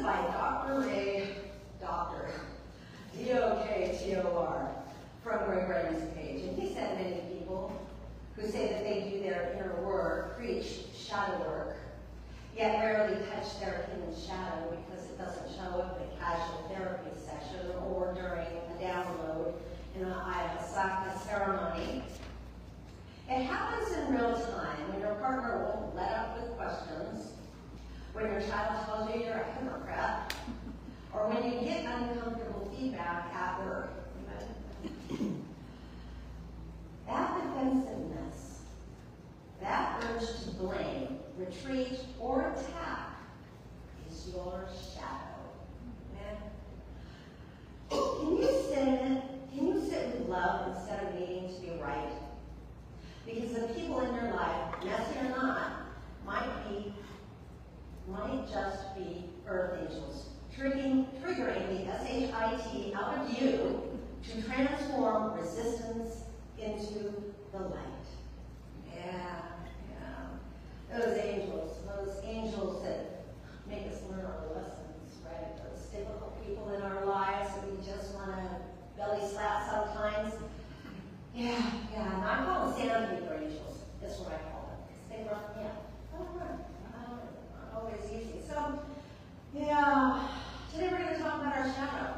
by Dr. Ray, Dr. D-O-K-T-O-R, from Gregory's page. And he said many people who say that they do their inner work preach shadow work, yet rarely touch their hidden shadow because it doesn't show up in a casual therapy session or during a download in an ayahuasca ceremony. It happens in real time when your partner won't let up with questions, when your child tells you you're a hypocrite, or when you get uncomfortable feedback at work. That defensiveness, that urge to blame, retreat, or attack is your shadow. Man. Can you sit in it? Can you sit with love instead of needing to be right? Because the people in your life, messy or not, might just be earth angels, triggering the S-H-I-T out of you to transform resistance into the light. Yeah. Those angels that make us learn our lessons, right? Those difficult people in our lives that we just want to belly slap sometimes. Yeah, and I call them sandpaper angels. That's what I call them. Because they rough me up. Not always easy. So, yeah, today we're going to talk about our shadow.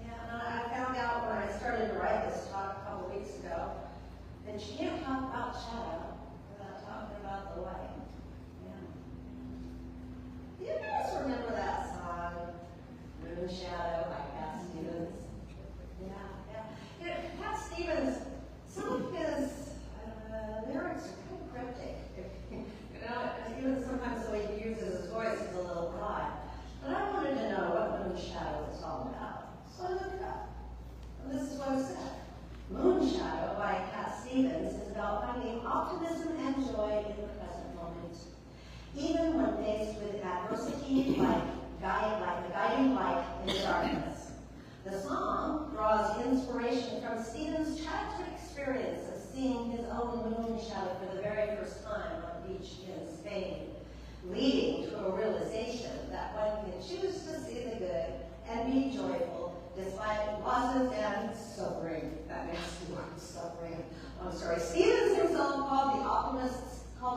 Yeah, and I found out when I started to write this talk a couple weeks ago that you can't talk about shadow without talking about the light. Yeah. Do you guys remember that song, Moon Shadow by Cat Stevens? Yeah. You know, Cat Stevens, some of his lyrics are kind of cryptic. Even sometimes the way he uses his voice is a little broad. But I wanted to know what Moon Shadow is all about. So I looked it up. And this is what it said. Moon Shadow by Cat Stevens is about finding optimism and joy in the present moment. Even when faced with adversity like the guiding light in the darkness. The song draws inspiration from Stevens' childhood experience of seeing his own moon shadow for the very first time on a beach in Spain, leading to a realization that one can choose to see the good and be joyful despite losses and suffering. That nasty word, suffering. I'm sorry. Stevens himself called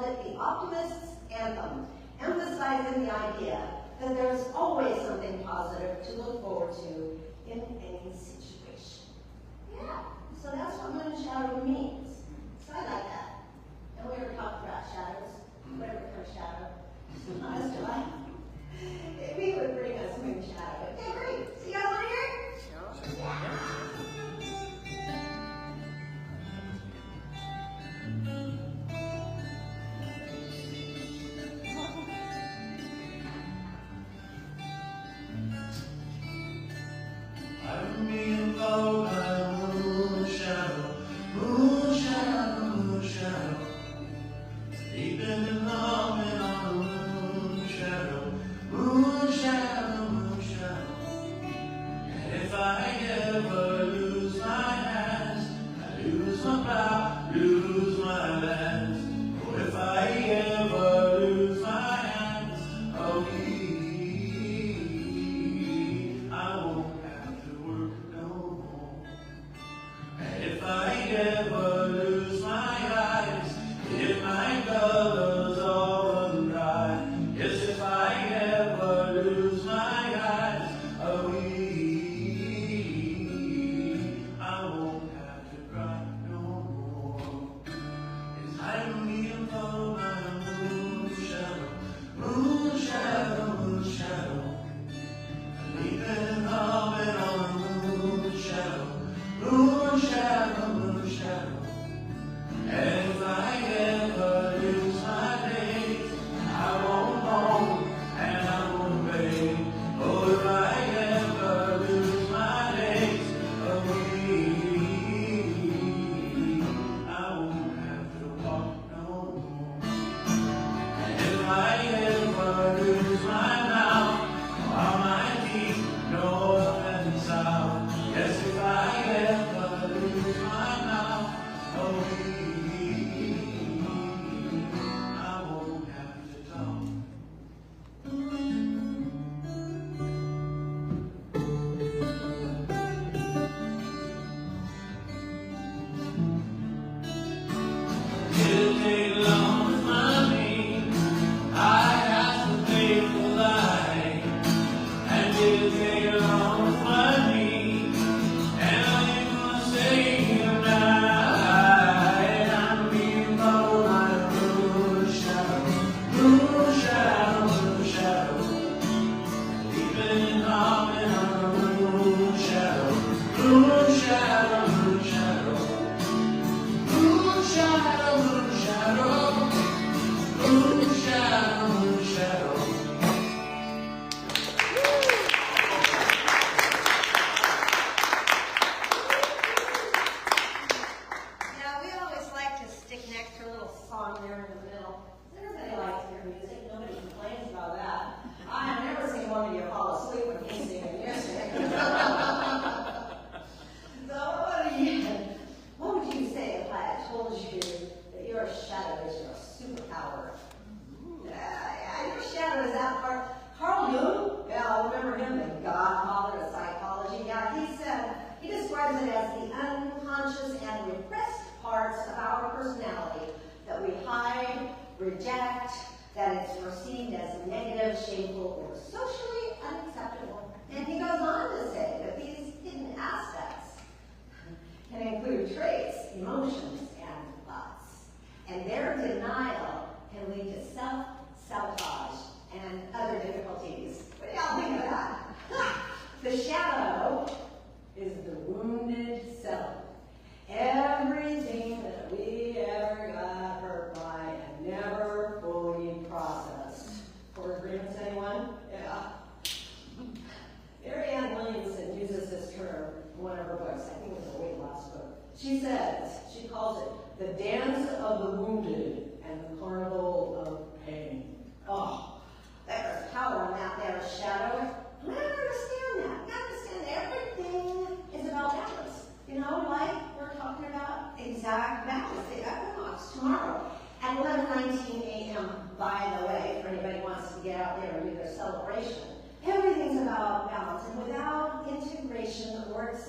it the optimist's anthem, emphasizing the idea that there's always something positive to look forward to in any situation. Yeah, so that's what moon shadow means. So I like that. And we were talking about shadows, whatever kind of shadow. Honest to life. We would bring us moon shadow. Okay, great. See you guys later? Sure. Yeah. I'm being followed by a moon shadow, moon shadow, moon shadow. Sleeping and loving on a moon shadow, moon shadow.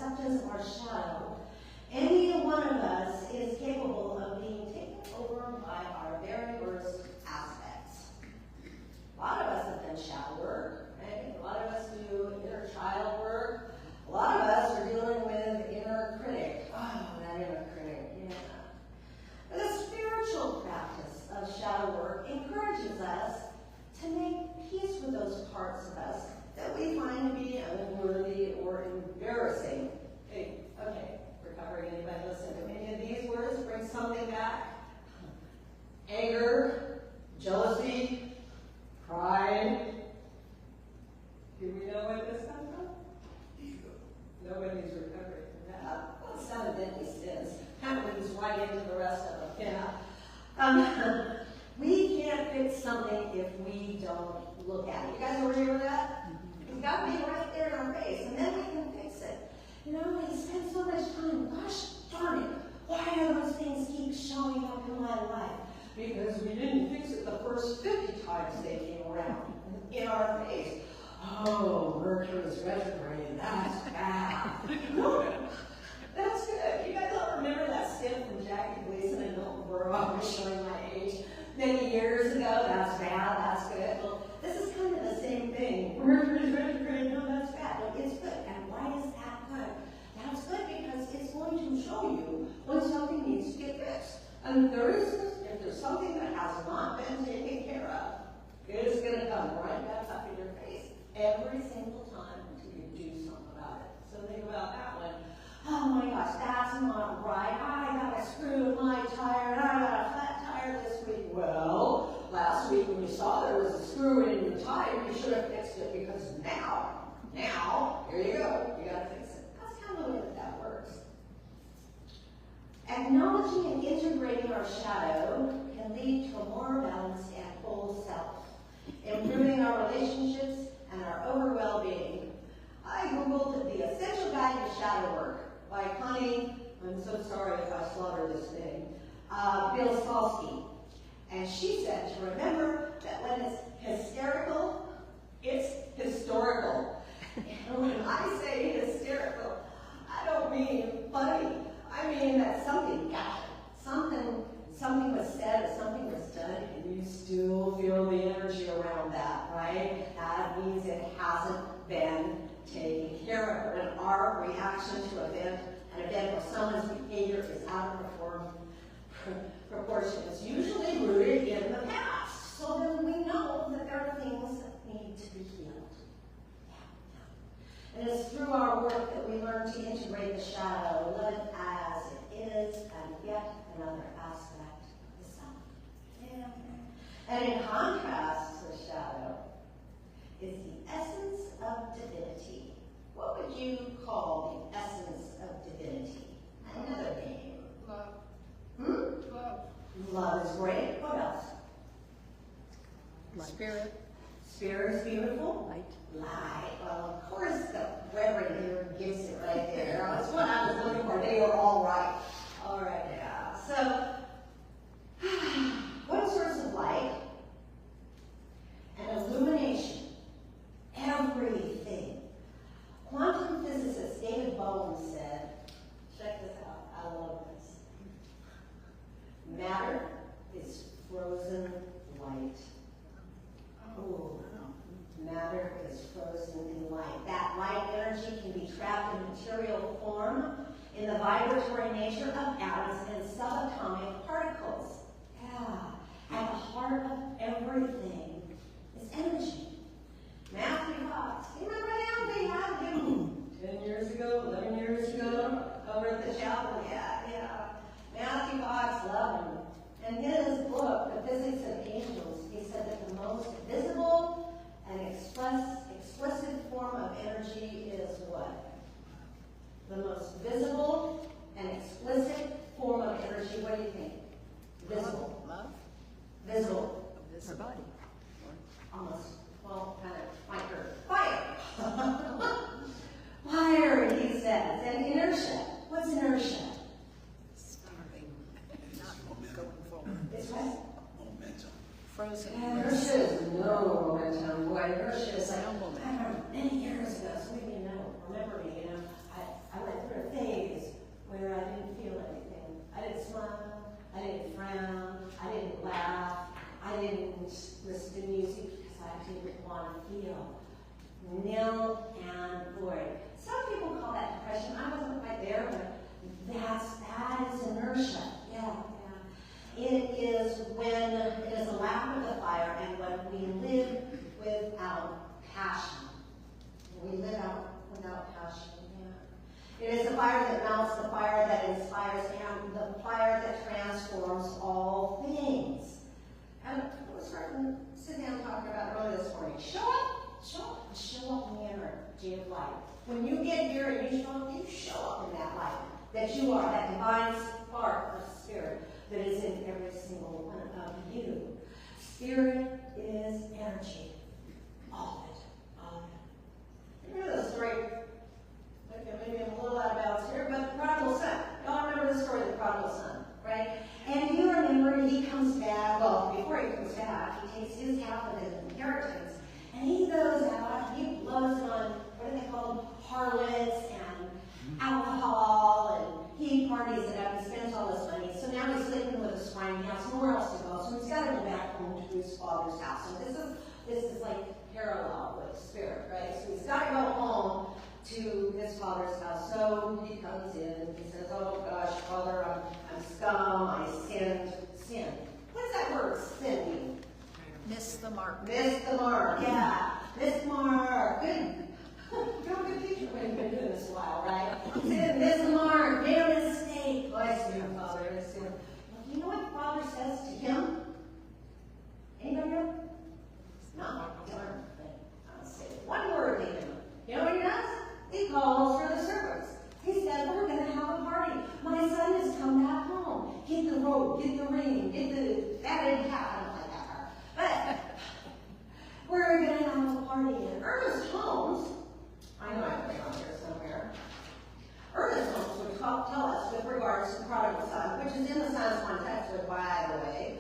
acceptance of our shadow, any one of us is capable of being taken over by our very worst aspects. A lot of us have done shadow work, right? A lot of us do inner child work. A lot of us are dealing with inner critic. Oh, that inner critic, yeah. But the spiritual practice of shadow work encourages us to make peace with those parts of us that we find to be unworthy or embarrassing. Hey, okay, recovering, anybody listen to any of these words? Bring something back. Anger, jealousy, pride. Do we know where this comes from? Nobody's recovering from that. Well, some evidently sins. That leads right into the rest of them. Yeah. We can't fix something if we don't look at it. You guys agree with that? It's got to be right there in our face, and then we can fix it. You know, we spend so much time, gosh darn it, why do those things keep showing up in my life? Because we didn't fix it the first 50 times they came around in our face. Oh, Mercury's retrograde, that's bad. No, that's good. You guys all remember that stint from Jackie Gleason and Milton Berle? I'm showing my age. Many years ago, that's bad, that's good. Well, this is kind of the same thing. Mercury's retrograde, no, that's bad. No, it's good. And why is that good? That's good because it's going to show you when something needs to get fixed. And if there's something that has not been taken care of, it is going to come right back up in your face every single time until you do something about it. So think about that one. Oh my gosh, that's not right. I got a screw in my tire, and I got a flat tire this week. Well, last week when you saw there was a screw in your tire, you should have fixed it because now, here you go. You got to fix it. That's kind of the way that works. Acknowledging and integrating our shadow can lead to a more balanced and whole self, improving our relationships and our overall well-being. I googled the Essential Guide to Shadow Work by Connie, I'm so sorry if I slaughtered this name, Bill Salsky. And she said to remember that when it's hysterical, it's historical. And when I say hysterical, I don't mean funny. I mean that something happened. Something was said or something was done, and you still feel the energy around that, right? That means it hasn't been taken care of. And our reaction to an event where someone's behavior is out of proportion is usually rooted in the past. So then we know that there are things that need to be healed. And it's through our work that we learn to integrate the shadow, love it as it is, and yet another aspect of the self. Yeah. And in contrast to the shadow is the essence of divinity. What would you call the essence of divinity? Another name. Love. Love. Love is great. What else? Spirit. Spirit is beautiful. Light. Light. Well, of course, the Reverend here gives it right there. That's what I was looking for. They were all right. All right, yeah. So, what source of light and illumination? Everything. Quantum physicist David Bowen said, check this out, I love this. Matter is frozen light. Oh, matter is frozen in light. That light energy can be trapped in material form in the vibratory nature of atoms and subatomic particles. Yeah, at the heart of everything is energy. Matthew Fox, you remember him? They had him 10 years ago, 11 years ago, over at the chapel. Yeah. Matthew Fox loved him. In his book, The Physics of Angels, he said that the most visible and explicit form of energy is what? The most visible and explicit form of energy, what do you think? Visible. Love. Visible. Her body. Almost. Well, kind of like her. Fire. Fire, he says. And inertia. What's inertia? Starving. Not going forward. It's what? Momentum. Frozen. Inertia is no momentum. Boy, inertia is like, No momentum. I remember many years ago, some of you know, remember me, I went smile, I didn't frown, I didn't laugh, I didn't listen to music because I didn't want to feel. Nil and void. Some people call that depression. I wasn't quite there, but that is inertia. Yeah. It is a lack of the fire, and when we live without passion. We live out without passion. Yeah. It is the fire that melts, the fire that inspires, and the fire that transforms all things. And we're starting to sit down and talk about earlier this morning. Show up in the energy of light. When you get here and you show up in that light that you are, that divine spark of spirit that is in every single one of you. Spirit is energy. All of it. All of it. Remember the story? Maybe I'm a little out of bounds here, but the prodigal son. Y'all remember the story of the prodigal son, right? And you remember he comes back, well, before he comes back, he takes his half of his inheritance, and he goes out, he blows on, what do they call them, harlots and alcohol, and he parties it up, he spends all this money. So now he's sleeping with a swine, he has nowhere else to go, so he's got to go back home to his father's house. So this is like parallel with spirit, right? So he's got to go home to his father's house. So he comes in and he says, oh gosh, Father, I'm scum, I sinned. Sin. What's that word, sin mean? Miss the mark. Miss the mark, yeah. Miss the mark. Good. You're a good teacher when you've been doing this a while, right? Sin, miss the mark, made a mistake. Oh, I sin, Father, I sin. Well, you know what Father says to him? Anybody know? No, I'll say one word to him. You know what he does? He calls for the servants. He said, we're going to have a party. My son has come back home. Get the robe, get the ring, get the fatted calf. I don't like that part. But we're going to have a party. And Ernest Holmes, I know I put it on here somewhere. Ernest Holmes would tell us with regards to the prodigal son, which is in the son's context, but by the way,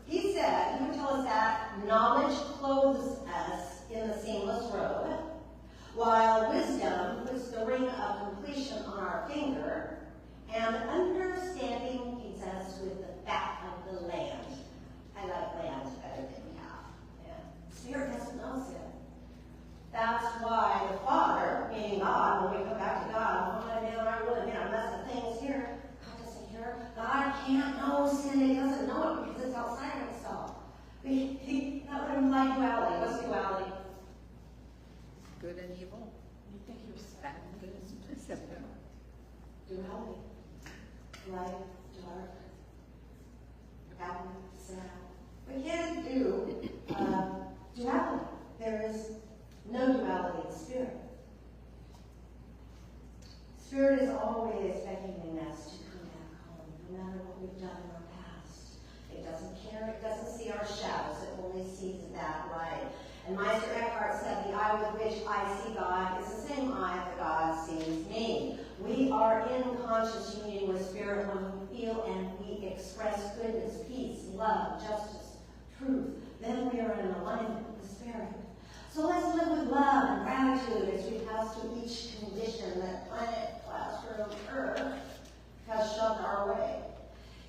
he said, he would tell us that knowledge clothes us in the seamless robe, while wisdom puts the ring of completion on our finger, and understanding feeds us with the fat of the land. I like land better than cow. Yeah. Spirit doesn't know sin. That's why the Father, meaning God, when we come back to God, oh man, I really made a mess of things here. God doesn't hear. God can't know sin. He doesn't know it because it's outside of himself. That would imply duality. What's duality? Good and evil. You think you're Bad sad? and good. Duality. Light, dark, happy, sad. We can't do duality. There is no duality in spirit. Spirit is always beckoning us to come back home, no matter what we've done in our past. It doesn't care, it doesn't see our shadows, it only sees that light. And Meister Eckhart said, the eye with which I see God is the same eye that God sees me. We are in conscious union with Spirit when we feel and we express goodness, peace, love, justice, truth. Then we are in alignment with the Spirit. So let's live with love and gratitude as we pass through each condition that planet, classroom, earth has shoved our way.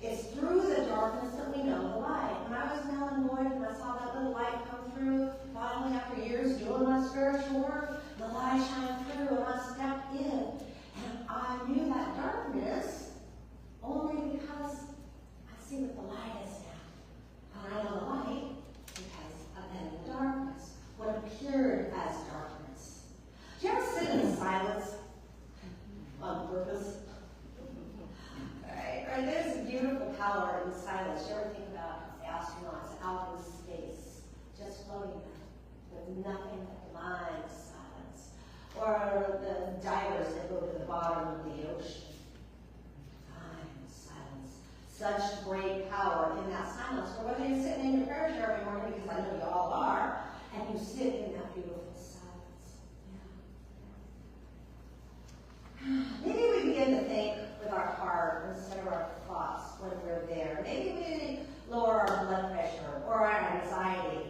It's through the darkness that we know the light. When I was Ellen Boyd and I saw that little light come through, finally after years doing my spiritual work, the light shined through and I stepped in. And I knew that darkness only because I see what the light is now. And I know the light because I've been in the darkness. What appeared as darkness. Do you ever sit in silence on purpose? Right, there's a beautiful power in silence. You ever think about astronauts out in space, just floating there with nothing but divine silence? Or the divers that go to the bottom of the ocean. Divine silence. Such great power in that silence. Or whether you're sitting in your prayer chair every morning, because I know you all are, and you sit in that beautiful silence. Yeah. Maybe we begin to think with our heart instead of our thoughts when we're there. Maybe we lower our blood pressure or our anxiety.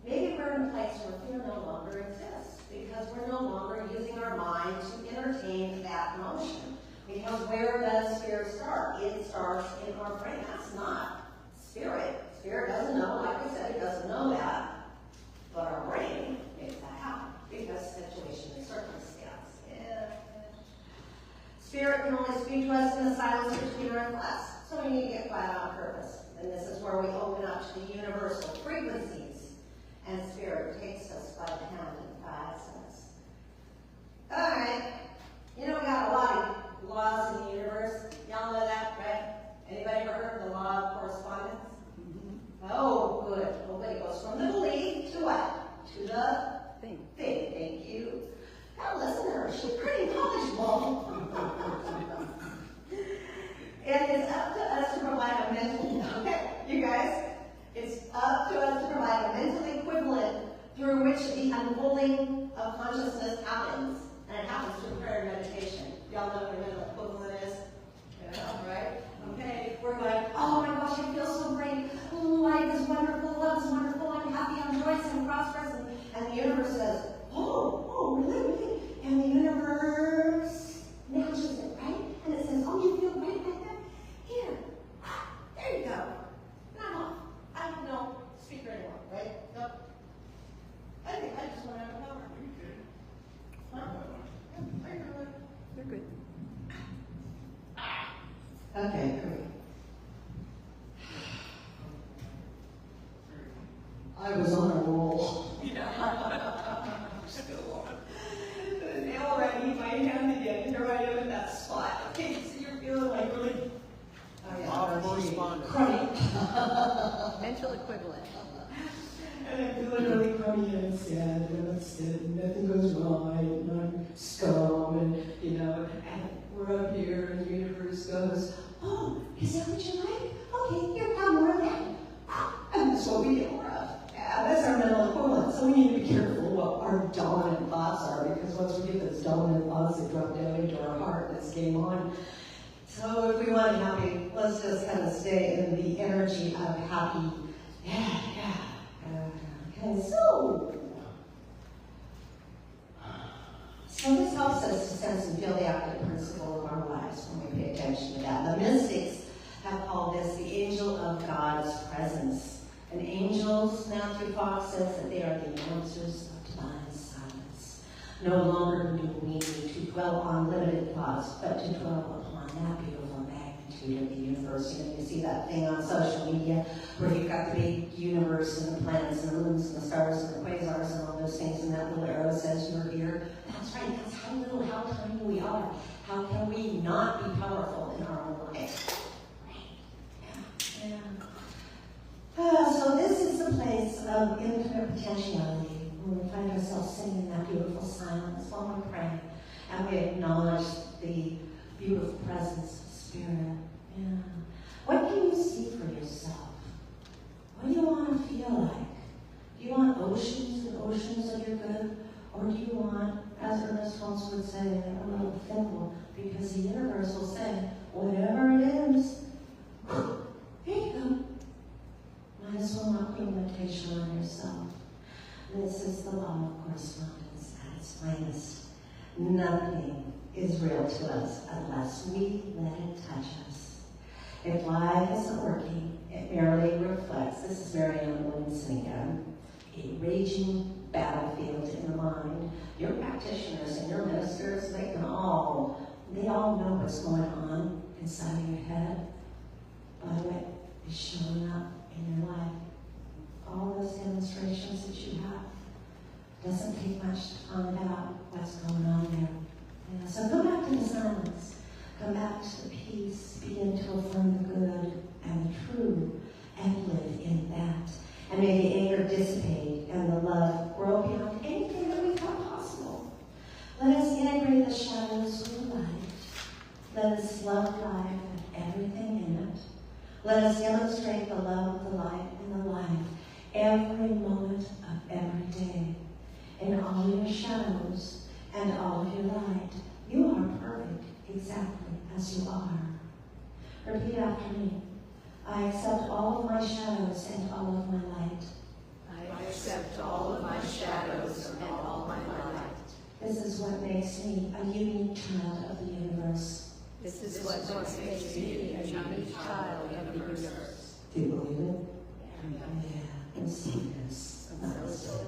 Maybe we're in a place where fear no longer exists because we're no longer using our mind to entertain that emotion. Because where does spirit start? It starts in our brain. That's not spirit. Spirit doesn't know, like we said, it doesn't know that. But our brain makes that happen because situation and circumstance. Yeah. Spirit can only speak to us in the silence between our flesh. So we need to get quiet on purpose. And this is where we open up to the universal frequencies. And spirit takes us by the hand and guides us. All right. You know, we got a lot of laws in the universe. Y'all know that, right? Anybody ever heard of the law of correspondence? Oh, good. Oh, but it goes from the belief to what? To the Thing. thing. Thank you. Now listen to her. She's pretty knowledgeable. And it's up to us to provide a mental, okay, you guys? It's up to us to provide a mental equivalent through which the unfolding of consciousness happens. And it happens through prayer and meditation. Y'all know what a mental equivalent is? Yeah, right? Okay, we're going, oh my gosh, I feel so great. Life is wonderful, love is wonderful, I'm happy, I'm joyous, I'm prosperous. And the universe says, oh, really? And the universe matches it, right? And it says, oh, you feel great like that? Here, there you go. And I'm off. I don't speak anymore, right? Nope. I think I just went out of power. Huh? Yeah, You're good. Okay, great. I was on a roll. Still on. Now I need my hand again. Here I am in that spot. Okay, so you're feeling like really. Oh yeah, Correspondent. crummy. Mental equivalent. And I'm feeling really crummy and sad and upset and nothing goes right and I'm scum and and we're up here and the universe goes, oh, is that what you like? Okay, here, come more of that. And that's what we get more of. Yeah, that's our mental equivalent. So we need to be careful what our dominant thoughts are because once we get those dominant thoughts, they drop down into our heart and it's game on. So if we want to be happy, let's just kind of stay in the energy of happy. Yeah. Okay, so this helps us to sense and feel the active principle of our lives when we pay attention to that. The mystics have called this the angel of God's presence. And angels, Matthew Fox says that they are the announcers of divine silence. No longer do we need to dwell on limited thoughts, but to dwell upon that beautiful magnitude of the universe. You see that thing on social media where you've got the big universe and the planets and the moons and the stars and the quasars and all those things, and that little arrow says you're here. That's right, that's how little, how tiny we are. How can we not be powerful in our own life? Yeah. So this is the place of infinite potentiality where we find ourselves singing that beautiful silence while we're praying, and we acknowledge the beautiful presence of Spirit. Yeah. What can you see for yourself? What do you want to feel like? Do you want oceans and oceans of your good? Or do you want, as Ernest Holmes would say, a little thimble? Because the universe will say, whatever it is, here you go. Might as well not put a limitation on yourself. This is the law of correspondence at its finest. Nothing is real to us unless we let it touch us. If life isn't working, it merely reflects, this is Marianne Williamson again, a raging battlefield in the mind. Your practitioners and your ministers, they all know what's going on inside of your head by what is showing up in your life. All those demonstrations that you have, doesn't take much to find out what's going on there. Yeah, so go back to the silence. Come back to the peace. Begin to affirm the good and the true and live in that. And may the anger dissipate and the love grow beyond anything that we thought possible. Let us integrate the shadows with the light. Let us love life and everything in it. Let us demonstrate the love of the light and the life every moment of every day. In all your shadows and all of your light, you are perfect exactly as you are. Repeat after me. I accept all of my shadows and all of my light. I accept all of my shadows and all my light. This is what makes me a unique child of the universe. This is what makes me a unique child of the universe. Do you believe it? Yeah. I'm serious. I'm so